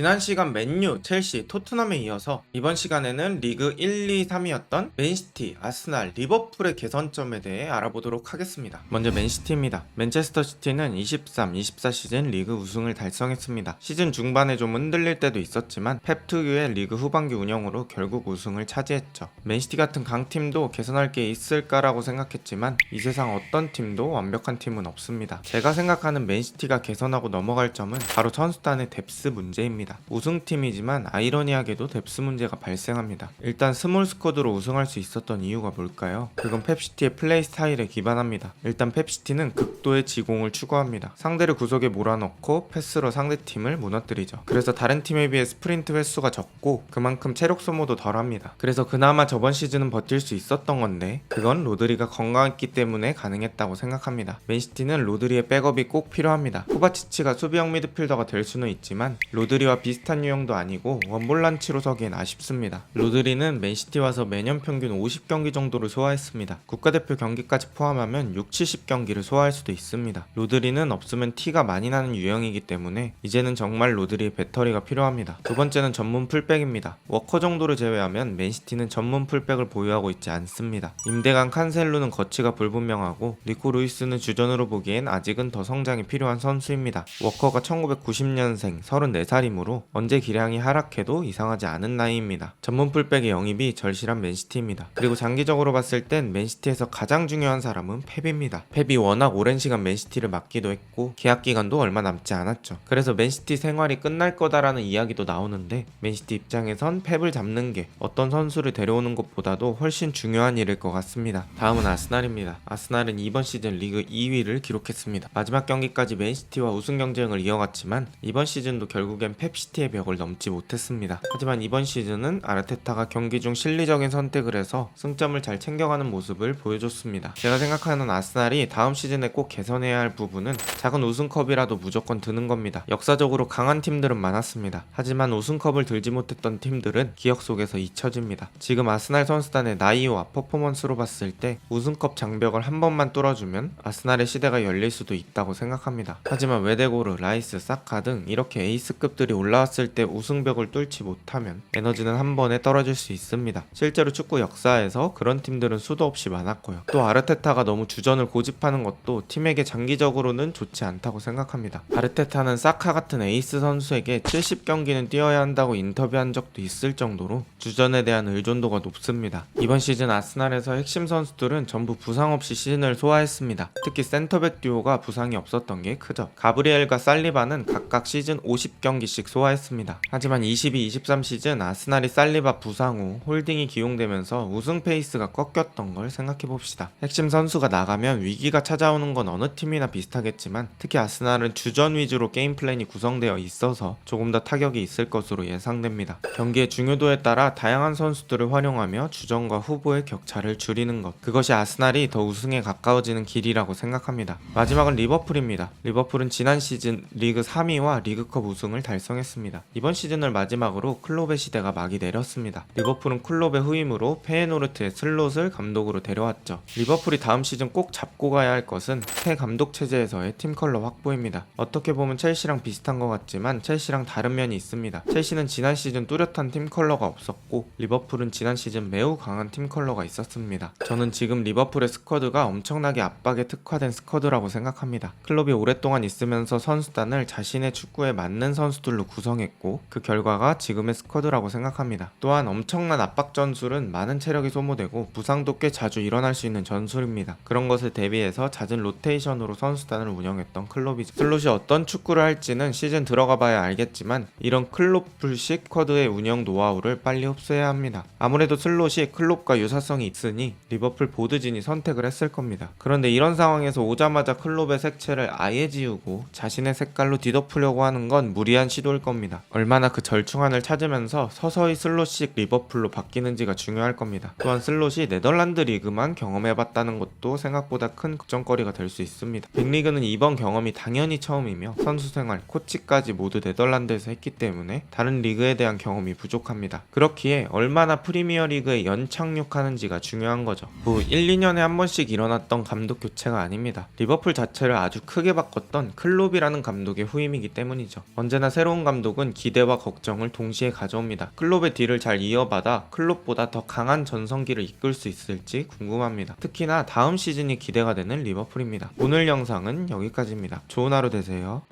지난 시간 맨유, 첼시, 토트넘에 이어서 이번 시간에는 리그 1, 2, 3위였던 맨시티, 아스날, 리버풀의 개선점에 대해 알아보도록 하겠습니다. 먼저 맨시티입니다. 맨체스터 시티는 23-24 시즌 리그 우승을 달성했습니다. 시즌 중반에 좀 흔들릴 때도 있었지만 펩 특유의 리그 후반기 운영으로 결국 우승을 차지했죠. 맨시티 같은 강팀도 개선할 게 있을까라고 생각했지만 이 세상 어떤 팀도 완벽한 팀은 없습니다. 제가 생각하는 맨시티가 개선하고 넘어갈 점은 바로 선수단의 뎁스 문제입니다. 우승팀이지만 아이러니하게도 뎁스 문제가 발생합니다. 일단 스몰 스쿼드로 우승할 수 있었던 이유가 뭘까요? 그건 펩시티의 플레이 스타일에 기반합니다. 일단 펩시티는 극도의 지공을 추구합니다. 상대를 구석에 몰아넣고 패스로 상대팀을 무너뜨리죠. 그래서 다른 팀에 비해 스프린트 횟수가 적고 그만큼 체력 소모도 덜합니다. 그래서 그나마 저번 시즌은 버틸 수 있었던 건데 그건 로드리가 건강했기 때문에 가능했다고 생각합니다. 맨시티는 로드리의 백업이 꼭 필요합니다. 코바치치가 수비형 미드필더가 될 수는 있지만 로드리와 비슷한 유형도 아니고 원볼란치로 서기엔 아쉽습니다. 로드리는 맨시티 와서 매년 평균 50경기 정도를 소화했습니다. 국가대표 경기까지 포함하면 60-70경기를 소화할 수도 있습니다. 로드리는 없으면 티가 많이 나는 유형이기 때문에 이제는 정말 로드리의 배터리가 필요합니다. 두 번째는 전문 풀백입니다. 워커 정도를 제외하면 맨시티는 전문 풀백을 보유하고 있지 않습니다. 임대간 칸셀루는 거치가 불분명하고 리코 루이스는 주전으로 보기엔 아직은 더 성장이 필요한 선수입니다. 워커가 1990년생 34살이므로 언제 기량이 하락해도 이상하지 않은 나이입니다. 전문 풀백의 영입이 절실한 맨시티입니다. 그리고 장기적으로 봤을 땐 맨시티에서 가장 중요한 사람은 펩입니다. 펩이 워낙 오랜 시간 맨시티를 맡기도 했고 계약 기간도 얼마 남지 않았죠. 그래서 맨시티 생활이 끝날 거다라는 이야기도 나오는데 맨시티 입장에선 펩을 잡는 게 어떤 선수를 데려오는 것보다도 훨씬 중요한 일일 것 같습니다. 다음은 아스날입니다. 아스날은 이번 시즌 리그 2위를 기록했습니다. 마지막 경기까지 맨시티와 우승 경쟁을 이어갔지만 이번 시즌도 결국엔 펩시티의 벽을 넘지 못했습니다. 하지만 이번 시즌은 아르테타가 경기 중 실리적인 선택을 해서 승점을 잘 챙겨가는 모습을 보여줬습니다. 제가 생각하는 아스날이 다음 시즌에 꼭 개선해야 할 부분은 작은 우승컵이라도 무조건 드는 겁니다. 역사적으로 강한 팀들은 많았습니다. 하지만 우승컵을 들지 못했던 팀들은 기억 속에서 잊혀집니다. 지금 아스날 선수단의 나이와 퍼포먼스로 봤을 때 우승컵 장벽을 한 번만 뚫어주면 아스날의 시대가 열릴 수도 있다고 생각합니다. 하지만 웨데고르, 라이스, 사카 등 이렇게 에이스급들이 올라왔을 때 우승벽을 뚫지 못하면 에너지는 한 번에 떨어질 수 있습니다. 실제로 축구 역사에서 그런 팀들은 수도 없이 많았고요. 또 아르테타가 너무 주전을 고집하는 것도 팀에게 장기적으로는 좋지 않다고 생각합니다. 아르테타는 사카 같은 에이스 선수에게 70경기는 뛰어야 한다고 인터뷰한 적도 있을 정도로 주전에 대한 의존도가 높습니다. 이번 시즌 아스날에서 핵심 선수들은 전부 부상 없이 시즌을 소화했습니다. 특히 센터백 듀오가 부상이 없었던 게 크죠. 가브리엘과 살리바는 각각 시즌 50경기씩 소화했습니다. 하지만 22-23 시즌 아스날이 살리바 부상 후 홀딩이 기용되면서 우승 페이스가 꺾였던 걸 생각해봅시다. 핵심 선수가 나가면 위기가 찾아오는 건 어느 팀이나 비슷하겠지만 특히 아스날은 주전 위주로 게임 플랜이 구성되어 있어서 조금 더 타격이 있을 것으로 예상됩니다. 경기의 중요도에 따라 다양한 선수들을 활용하며 주전과 후보의 격차를 줄이는 것, 그것이 아스날이 더 우승에 가까워지는 길이라고 생각합니다. 마지막은 리버풀입니다. 리버풀은 지난 시즌 리그 3위와 리그컵 우승을 달성했습니다. 이번 시즌을 마지막으로 클롭의 시대가 막이 내렸습니다. 리버풀은 클롭의 후임으로 페에노르트의 슬롯을 감독으로 데려왔죠. 리버풀이 다음 시즌 꼭 잡고 가야 할 것은 새 감독 체제에서의 팀 컬러 확보입니다. 어떻게 보면 첼시랑 비슷한 것 같지만 첼시랑 다른 면이 있습니다. 첼시는 지난 시즌 뚜렷한 팀 컬러가 없었고 리버풀은 지난 시즌 매우 강한 팀 컬러가 있었습니다. 저는 지금 리버풀의 스쿼드가 엄청나게 압박에 특화된 스쿼드라고 생각합니다. 클롭이 오랫동안 있으면서 선수단을 자신의 축구에 맞는 선수들로 구성했고 그 결과가 지금의 스쿼드라고 생각합니다. 또한 엄청난 압박 전술은 많은 체력이 소모되고 부상도 꽤 자주 일어날 수 있는 전술입니다. 그런 것을 대비해서 잦은 로테이션으로 선수단을 운영했던 클롭이죠. 슬롯이 어떤 축구를 할지는 시즌 들어가 봐야 알겠지만 이런 클롭풀식 스쿼드의 운영 노하우를 빨리 흡수해야 합니다. 아무래도 슬롯이 클롭과 유사성이 있으니 리버풀 보드진이 선택을 했을 겁니다. 그런데 이런 상황에서 오자마자 클롭의 색채를 아예 지우고 자신의 색깔로 뒤덮으려고 하는 건 무리한 시도일 겁니다. 얼마나 그 절충안을 찾으면서 서서히 슬롯식 리버풀로 바뀌는지가 중요할 겁니다. 또한 슬롯이 네덜란드 리그만 경험해봤다는 것도 생각보다 큰 걱정거리가 될 수 있습니다. 빅리그는 이번 경험이 당연히 처음이며 선수 생활, 코치까지 모두 네덜란드에서 했기 때문에 다른 리그에 대한 경험이 부족합니다. 그렇기에 얼마나 프리미어리그에 연착륙하는지가 중요한 거죠. 1, 2년에 한 번씩 일어났던 감독 교체가 아닙니다. 리버풀 자체를 아주 크게 바꿨던 클롭이라는 감독의 후임이기 때문이죠. 언제나 새로운 감독은 기대와 걱정을 동시에 가져옵니다. 클롭의 뒤를 잘 이어받아 클롭보다 더 강한 전성기를 이끌 수 있을지 궁금합니다. 특히나 다음 시즌이 기대가 되는 리버풀입니다. 오늘 영상은 여기까지입니다. 좋은 하루 되세요.